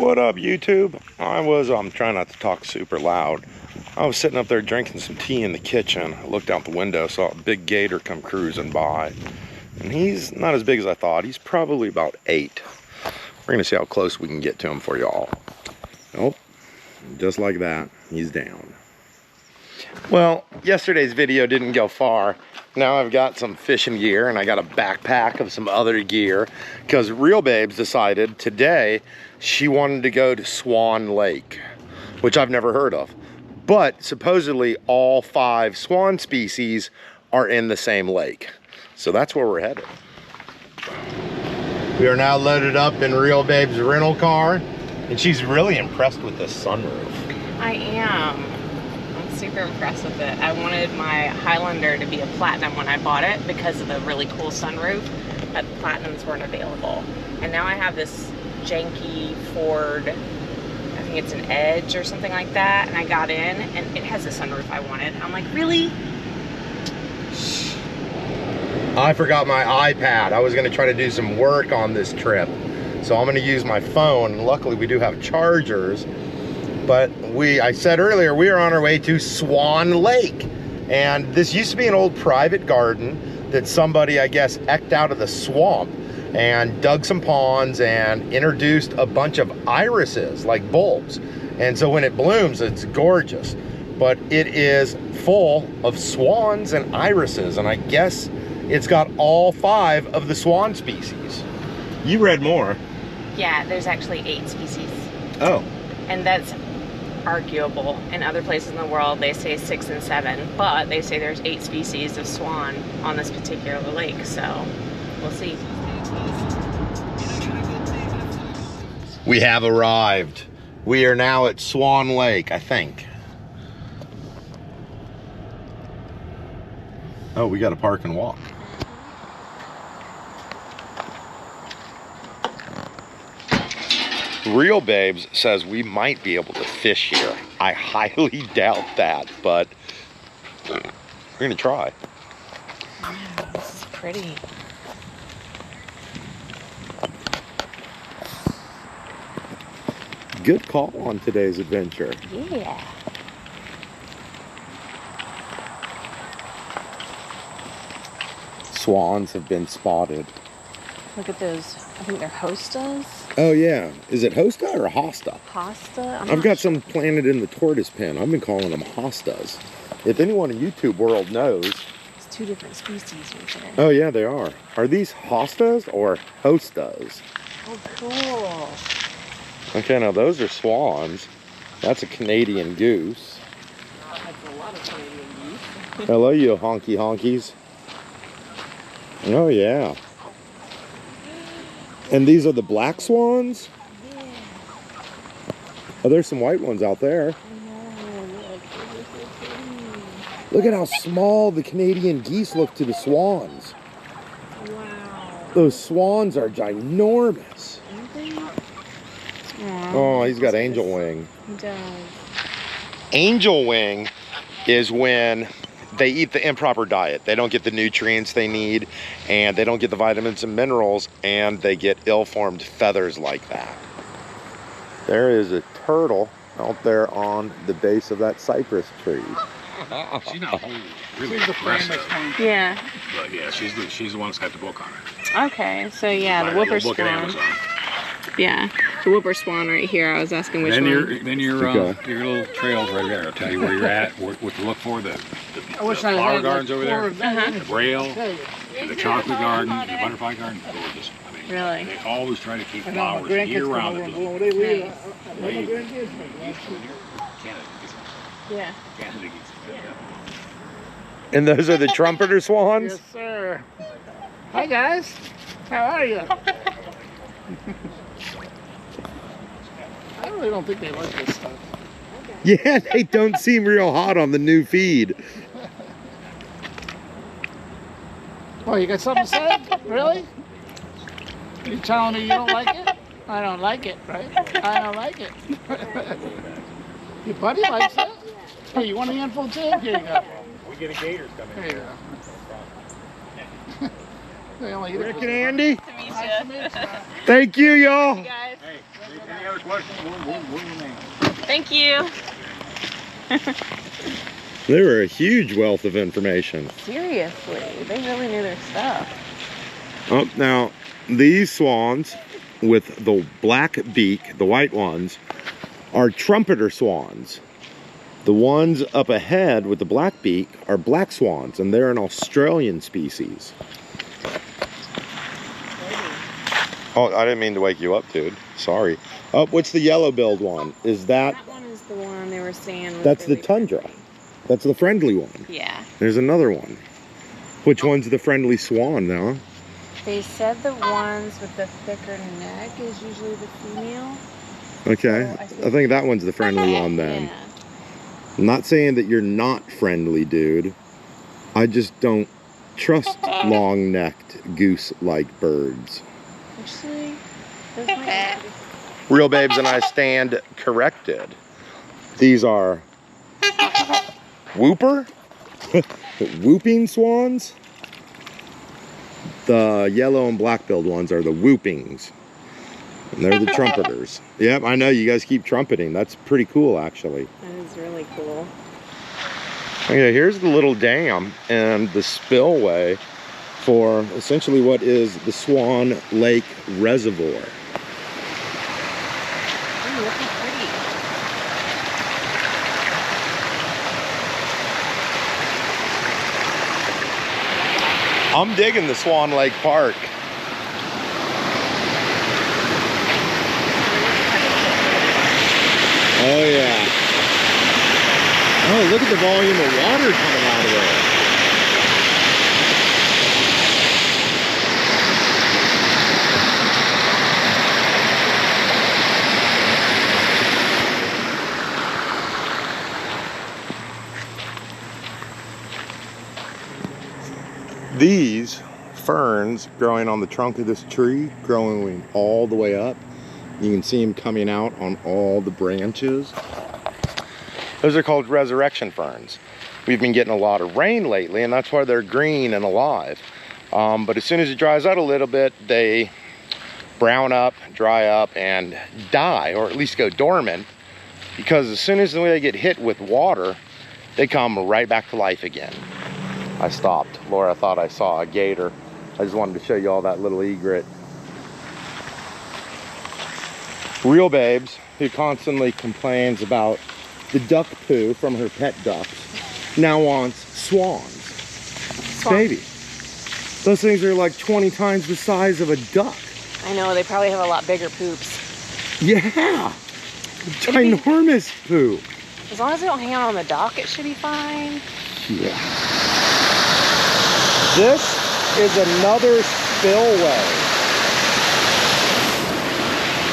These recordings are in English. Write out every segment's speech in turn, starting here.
What up, YouTube? I was trying not to talk super loud. I was sitting up there drinking some tea in the kitchen. I looked out the window, saw a big gator come cruising by. And he's not as big as I thought. He's probably about 8. We're gonna see how close we can get to him for y'all. Nope, just like that, he's down. Well, yesterday's video didn't go far. Now I've got some fishing gear and I got a backpack of some other gear because Real Babes decided today she wanted to go to Swan Lake, which I've never heard of. But supposedly all 5 swan species are in the same lake. So that's where we're headed. We are now loaded up in Real Babes' rental car and she's really impressed with this sunroof. I am. Super impressed with it. I wanted my Highlander to be a platinum when I bought it because of the really cool sunroof, but platinums weren't available. And now I have this janky Ford, I think it's an Edge or something like that, and I got in and it has the sunroof I wanted. I'm like, really? I forgot my iPad. I was gonna try to do some work on this trip. So I'm gonna use my phone, and luckily we do have chargers. But I said earlier, we are on our way to Swan Lake. And this used to be an old private garden that somebody, I guess, eked out of the swamp and dug some ponds and introduced a bunch of irises, like bulbs. And so when it blooms, it's gorgeous. But it is full of swans and irises. And I guess it's got all 5 of the swan species. You read more. Yeah, there's actually 8 species. Oh. And that's arguable. In other places in the world they say 6 and 7, but they say there's 8 species of swan on this particular lake, so we'll see. We have arrived. We are now at Swan Lake, I think. Oh, we got to park and walk. Real Babes says we might be able to fish here. I highly doubt that, but we're gonna try. Wow, this is pretty. Good call on today's adventure. Yeah. Swans have been spotted. Look at those. I think they're hostas. Oh yeah. Is it hosta or hosta? Hosta? I've got some planted in the tortoise pen. I've been calling them hostas. If anyone in YouTube world knows. It's 2 different species, isn't it? Oh yeah, they are. Are these hostas or hostas? Oh, cool. Okay, now those are swans. That's a Canadian goose. That's a lot of Canadian geese. Hello, you honky honkies. Oh yeah. And these are the black swans? Yeah. Oh, there's some white ones out there. Look at how small the Canadian geese look to the swans. Wow. Those swans are ginormous. Oh, he's got angel wing. He does. Angel wing is when they eat the improper diet. They don't get the nutrients they need, and they don't get the vitamins and minerals, and they get ill-formed feathers like that. There is a turtle out there on the base of that cypress tree. She's not really aggressive. Yeah. But yeah, she's the one that's got the book on her. Okay, so yeah, the whooper Book at swan. Amazon. Yeah, the wooper swan right here. I was asking which one. Then your little trails right there. I'll tell you where you're at, what to look for. The flower gardens over there, the braille, the chocolate garden, the butterfly garden. Gorgeous. I mean, Really? they always try to keep flowers year round. Yeah. Canada geese. And those are the trumpeter swans? Yes, sir. Hi, guys. How are you? I really don't think they like this stuff. Yeah, they don't seem real hot on the new feed. Oh, you got something to say? Really? You telling me you don't like it? I don't like it, right? I don't like it. Your buddy likes it? Hey, you want a handful too? Here you go. We get a gators coming. Here you go. They only eat it Rick for and Andy, Nice to meet you. thank you, y'all. Guys. Hey, other questions, we'll remain. Thank you. They were a huge wealth of information. Seriously, they really knew their stuff. Oh, now, these swans with the black beak, the white ones, are trumpeter swans. The ones up ahead with the black beak are black swans, and they're an Australian species. Oh, I didn't mean to wake you up, dude. Sorry. Oh, what's the yellow-billed one? Is that... That one is the one they were saying was That's the really tundra. friendly. That's the friendly one. Yeah. There's another one. Which one's the friendly swan now? They said the ones with the thicker neck is usually the female. Okay. So I think that one's the friendly one then. Yeah. I'm not saying that you're not friendly, dude. I just don't trust long-necked goose-like birds. Actually, those might be... Real babes and I stand corrected. These are whooper? Whooping swans? The yellow and black-billed ones are the whoopings. And they're the trumpeters. Yep, I know you guys keep trumpeting. That's pretty cool, actually. That is really cool. Okay, here's the little dam and the spillway for essentially what is the Swan Lake Reservoir. Ooh, looking pretty. I'm digging the Swan Lake Park. Oh yeah. Oh, look at the volume of water coming out of there. These ferns growing on the trunk of this tree, growing all the way up. You can see them coming out on all the branches. Those are called resurrection ferns. We've been getting a lot of rain lately, and that's why they're green and alive. But as soon as it dries out a little bit, they brown up, dry up, and die, or at least go dormant, because as soon as they get hit with water, they come right back to life again. I stopped. Laura thought I saw a gator. I just wanted to show you all that little egret. Real babes, who constantly complains about the duck poo from her pet ducks, now wants swans. Baby, those things are like 20 times the size of a duck. I know, they probably have a lot bigger poops. Yeah, ginormous poo. As long as they don't hang out on the dock, it should be fine. Yeah. This is another spillway.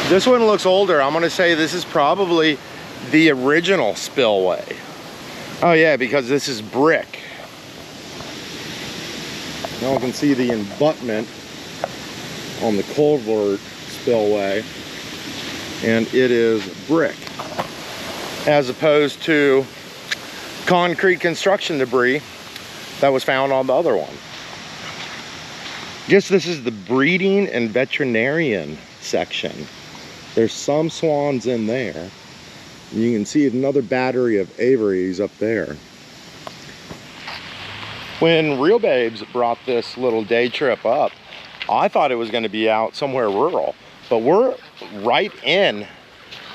This one looks older. I'm gonna say this is probably the original spillway. Oh yeah, because this is brick. Now we can see the embutment on the culvert spillway, and it is brick, as opposed to concrete construction debris that was found on the other one. Guess this is the breeding and veterinarian section. There's some swans in there. You can see another battery of aviaries up there. When Real Babes brought this little day trip up, I thought it was going to be out somewhere rural, but we're right in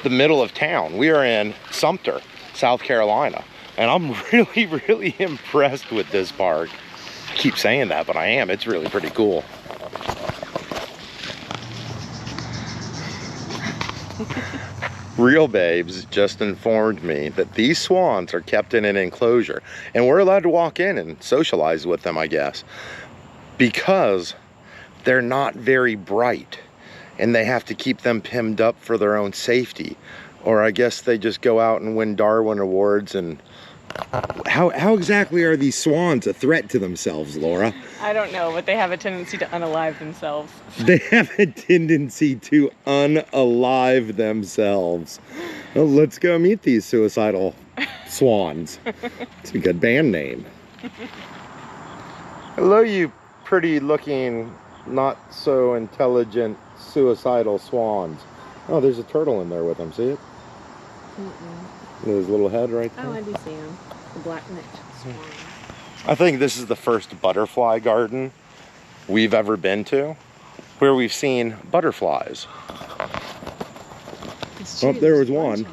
the middle of town. We are in Sumter, South Carolina, and I'm really impressed with this park. I keep saying that, but I am. It's really pretty cool. Real Babes just informed me that these swans are kept in an enclosure, and we're allowed to walk in and socialize with them, I guess, because they're not very bright, and they have to keep them pinned up for their own safety. Or I guess they just go out and win Darwin Awards. And how exactly are these swans a threat to themselves, Laura? I don't know, but they have a tendency to unalive themselves. They have a tendency to unalive themselves. Well, let's go meet these suicidal swans. It's a good band name. Hello, you pretty looking, not so intelligent, suicidal swans. Oh, there's a turtle in there with him. See it? His little head right there. Oh, I do see him. The black-necked swan. I think this is the first butterfly garden we've ever been to where we've seen butterflies. Oh, there was one.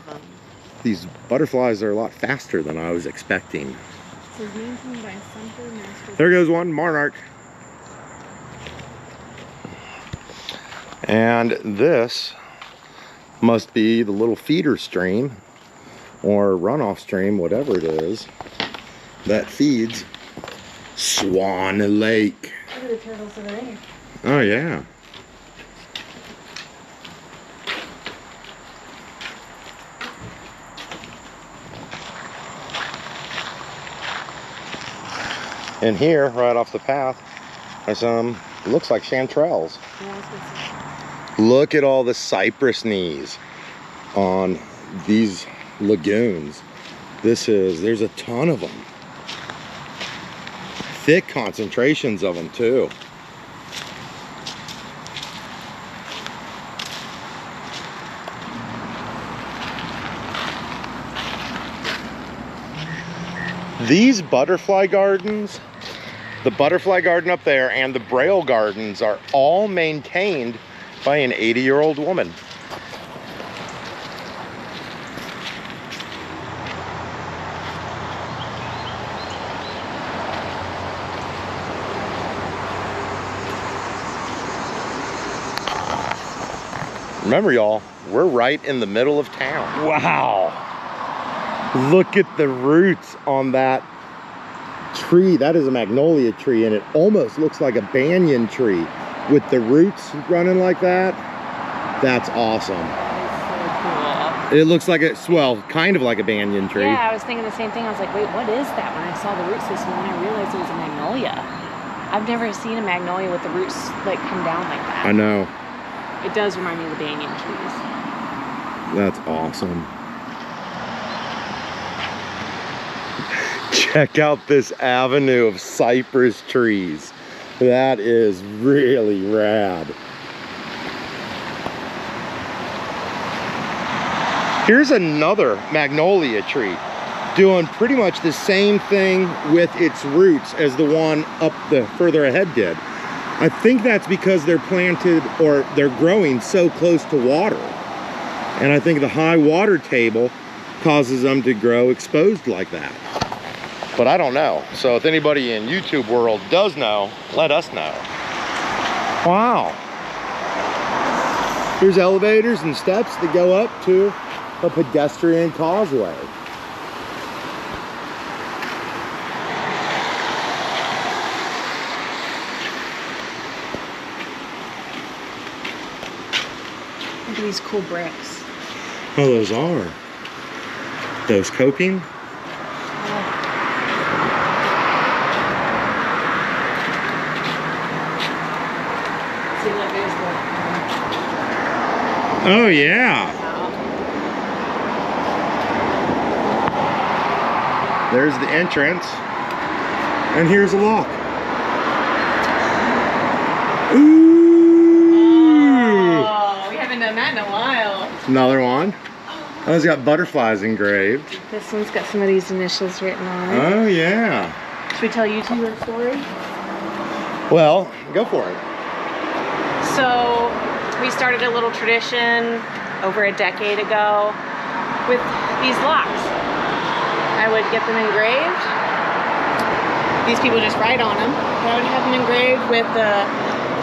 These butterflies are a lot faster than I was expecting. It says maintained by Sumter Master. There goes one, Monarch. And this must be the little feeder stream or runoff stream, whatever it is, that feeds Swan Lake. Look at the turtles over there. Oh, yeah. And here, right off the path, there's some, looks like chanterelles. Look at all the cypress knees on these lagoons. There's a ton of them. Thick concentrations of them too. These butterfly gardens, the butterfly garden up there and the Braille gardens are all maintained by an 80-year-old woman. Remember, y'all, we're right in the middle of town. Wow. Look at the roots on that tree. That is a magnolia tree, and it almost looks like a banyan tree with the roots running like that. That's awesome. That is so cool. It looks like it's, well, kind of like a banyan tree. Yeah, I was thinking the same thing. I was like, wait, what is that? When I saw the root system, and I realized it was a magnolia. I've never seen a magnolia with the roots like come down like that. I know. It does remind me of the banyan trees. That's awesome. Check out this avenue of cypress trees. That is really rad. Here's another magnolia tree doing pretty much the same thing with its roots as the one up the further ahead did. I think that's because they're planted or they're growing so close to water. And I think the high water table causes them to grow exposed like that. But I don't know. So if anybody in YouTube world does know, let us know. Wow. Here's elevators and steps that go up to a pedestrian causeway. Look at these cool bricks. Oh, those are. Those coping? Oh, yeah. There's the entrance. And here's a lock. Ooh. Oh, we haven't done that in a while. Another one. Oh, it's got butterflies engraved. This one's got some of these initials written on it. Oh, yeah. Should we tell you two a story? Well, go for it. So, we started a little tradition over a decade ago with these locks. I would get them engraved. These people just write on them. I would have them engraved with the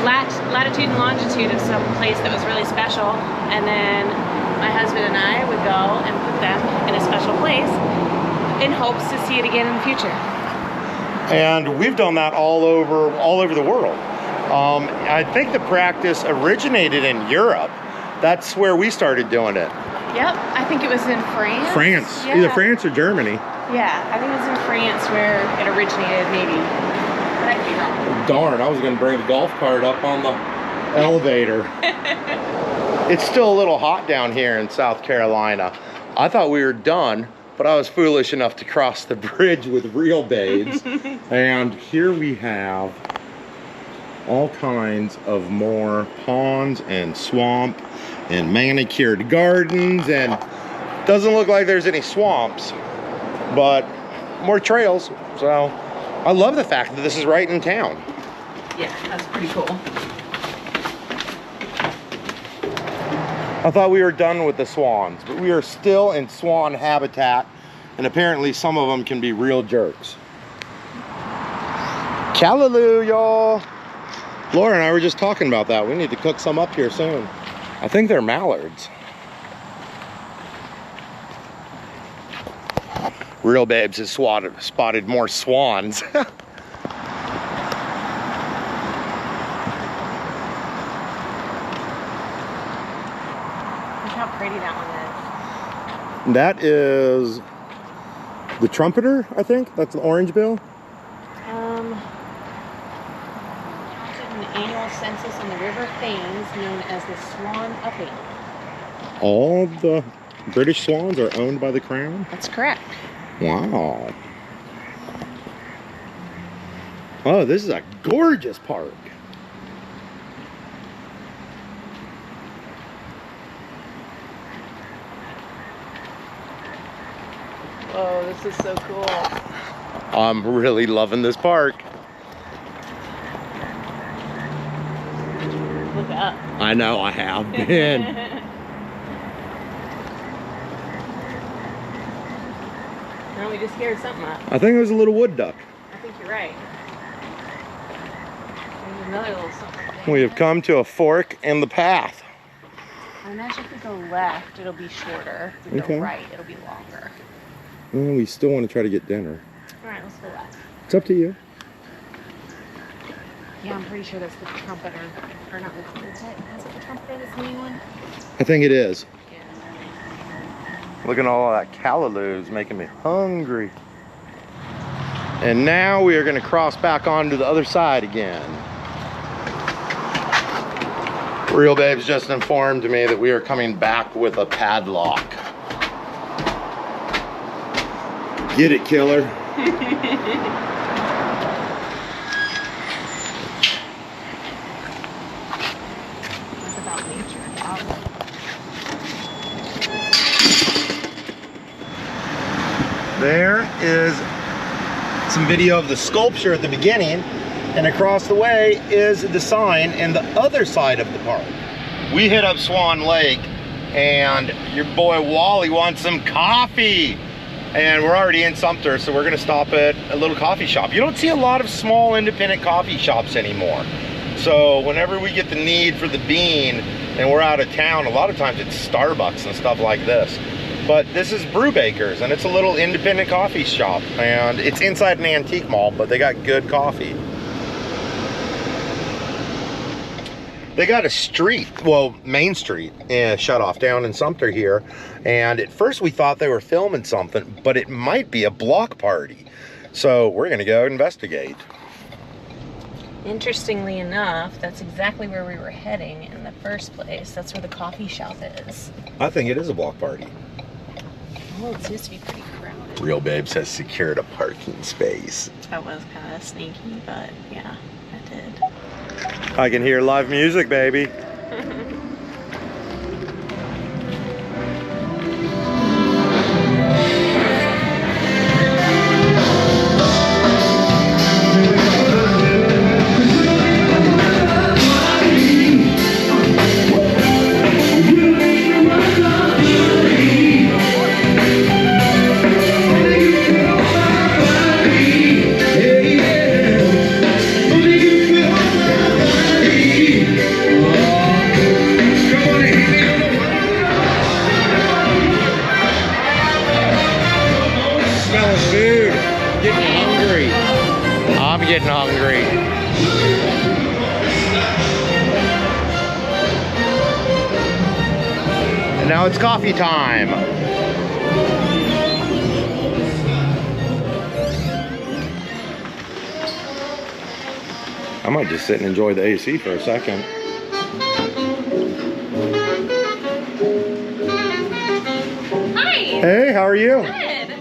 latitude and longitude of some place that was really special. And then my husband and I would go and put them in a special place in hopes to see it again in the future. And we've done that all over the world. I think the practice originated in Europe. That's where we started doing it. Yep, I think it was in France. France, yeah. Either France or Germany. Yeah, I think it was in France where it originated, maybe. But I could be wrong. Darn, I was going to bring the golf cart up on the elevator. It's still a little hot down here in South Carolina. I thought we were done, but I was foolish enough to cross the bridge with real babes. And here we have all kinds of more ponds and swamp and manicured gardens, and doesn't look like there's any swamps, but more trails. So I love the fact that this is right in town. Yeah, that's pretty cool. I thought we were done with the swans, but we are still in Swan Habitat, and apparently some of them can be real jerks. Callaloo, y'all. Laura and I were just talking about that. We need to cook some up here soon. I think they're mallards. Real Babes has spotted more swans. Look how pretty that one is. That is the trumpeter, I think. That's the orange bill. An annual census on the River Thames known as the Swan Upping. All the British swans are owned by the Crown? That's correct. Wow. Oh, this is a gorgeous park. Oh, this is so cool. I'm really loving this park. Look up. I know I have been. No, we just scared something up. I think it was a little wood duck. I think you're right. There's another little something right there. We have come to a fork in the path. I imagine if we go left, it'll be shorter. If we Okay. go right, it'll be longer. Well, we still want to try to get dinner. All right, let's go left. It's up to you. Yeah, I'm pretty sure that's the trumpeter. Or not the trumpeter. Is it the trumpeter that's the main one? I think it is. Yeah. Looking at all that callaloo is making me hungry. And now we are going to cross back onto the other side again. Real Babes just informed me that we are coming back with a padlock. Get it, killer. That's about nature. There is some video of the sculpture at the beginning, and across the way is the sign in the other side of the park. We hit up Swan Lake, and your boy Wally wants some coffee. And we're already in Sumter, so we're gonna stop at a little coffee shop. You don't see a lot of small independent coffee shops anymore. So whenever we get the need for the bean and we're out of town, a lot of times it's Starbucks and stuff like this. But this is Brubakers, and it's a little independent coffee shop, and it's inside an antique mall, but they got good coffee. They got a street, well, Main Street, shut off down in Sumter here. And at first we thought they were filming something, but it might be a block party. So we're gonna go investigate. Interestingly enough, that's exactly where we were heading in the first place. That's where the coffee shop is. I think it is a block party. Well, it seems to be pretty crowded. Real Babes has secured a parking space. That was kind of sneaky, but yeah, I did. I can hear live music, baby. Getting hungry. And now it's coffee time. I might just sit and enjoy the AC for a second. Hi! Hey, how are you? Good.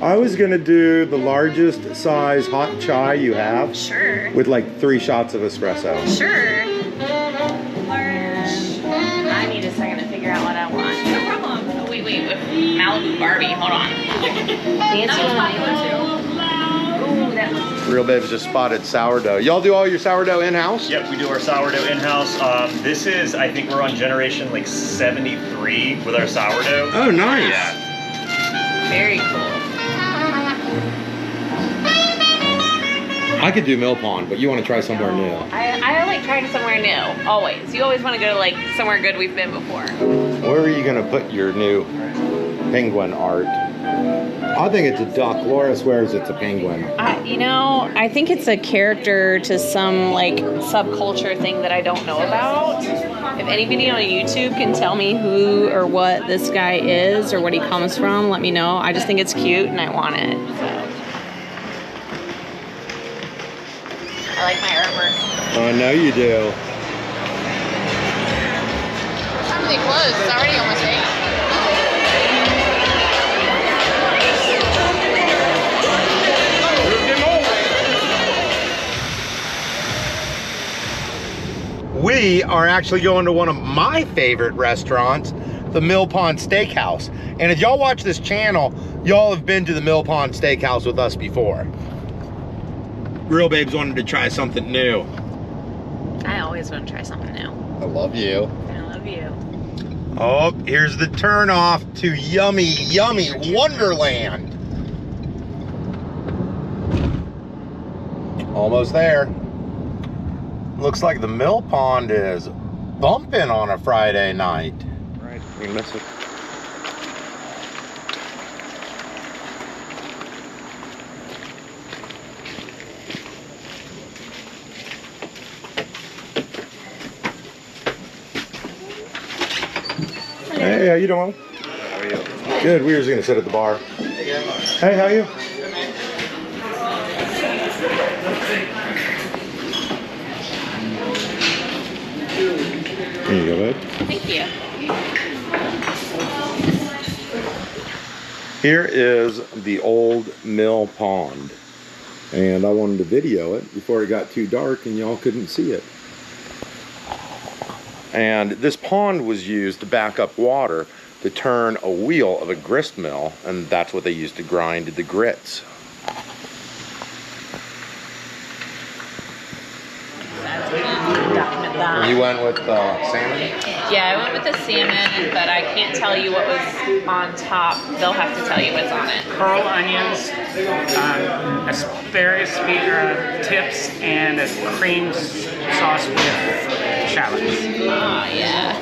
I was gonna do the largest size hot chai you have. Sure. With like 3 shots of espresso. Sure. Large. I need a second to figure out what I want. No problem. Oh, wait. Malibu Barbie. Hold on. Nancy wanna do one too? Ooh, that looks... Real Babes just spotted sourdough. Y'all do all your sourdough in-house? Yep, we do our sourdough in-house. This is, I think we're on generation like 73 with our sourdough. Oh, nice. Yeah. Very cool. I could do Mill Pond, but you want to try somewhere new. I like trying somewhere new, always. You always want to go to like somewhere good we've been before. Where are you going to put your new penguin art? I think it's a duck. Laura swears it's a penguin. You know, I think it's a character to some like subculture thing that I don't know about. If anybody on YouTube can tell me who or what this guy is or what he comes from, let me know. I just think it's cute and I want it. So. I like my artwork. I know you do. What time are they closed? It's already almost 8. We are actually going to one of my favorite restaurants, the Mill Pond Steakhouse. And if y'all watch this channel, y'all have been to the Mill Pond Steakhouse with us before. Real Babes wanted to try something new. I always want to try something new. I love you. I love you. Oh, here's the turn off to yummy, yummy Wonderland. Almost there. Looks like the Mill Pond is bumping on a Friday night. Right, you miss it. Hey, how you doing? How are you? Good, we were just gonna sit at the bar. Hey, how are you? Here you go, babe. Thank you. Here is the old Mill Pond. And I wanted to video it before it got too dark and y'all couldn't see it. And this pond was used to back up water to turn a wheel of a grist mill, and that's what they used to grind the grits. You went with salmon? Yeah, I went with the salmon, but I can't tell you what was on top. They'll have to tell you what's on it. Curl onions, asparagus tips, and a cream sauce with shallots. Oh, yeah.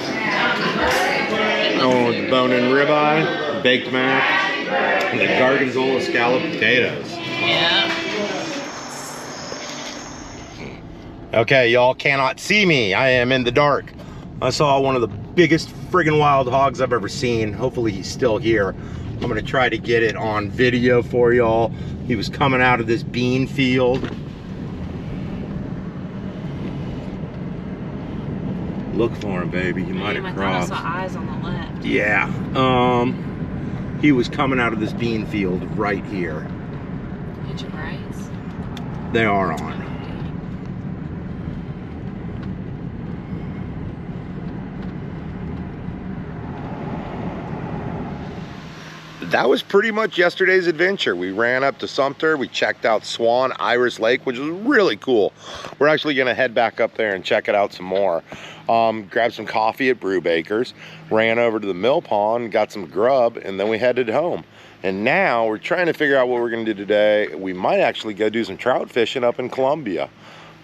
Oh, the bone-in ribeye, baked mac, and the gargonzola scallop potatoes. Yeah. Okay, y'all cannot see me. I am in the dark. I saw one of the biggest friggin' wild hogs I've ever seen. Hopefully he's still here. I'm gonna try to get it on video for y'all. He was coming out of this bean field. Look for him, baby. He might have crossed. I thought I saw eyes on the left. Yeah. He was coming out of this bean field right here. Hit your brights. They are on. That was pretty much yesterday's adventure. We ran up to Sumter, we checked out Swan Lake, which was really cool. We're actually gonna head back up there and check it out some more. Grabbed some coffee at Brubakers, ran over to the Mill Pond, got some grub, and then we headed home. And now we're trying to figure out what we're gonna do today. We might actually go do some trout fishing up in Columbia.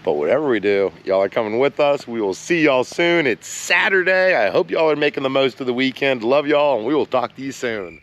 But whatever we do, y'all are coming with us. We will see y'all soon. It's Saturday. I hope y'all are making the most of the weekend. Love y'all, and we will talk to you soon.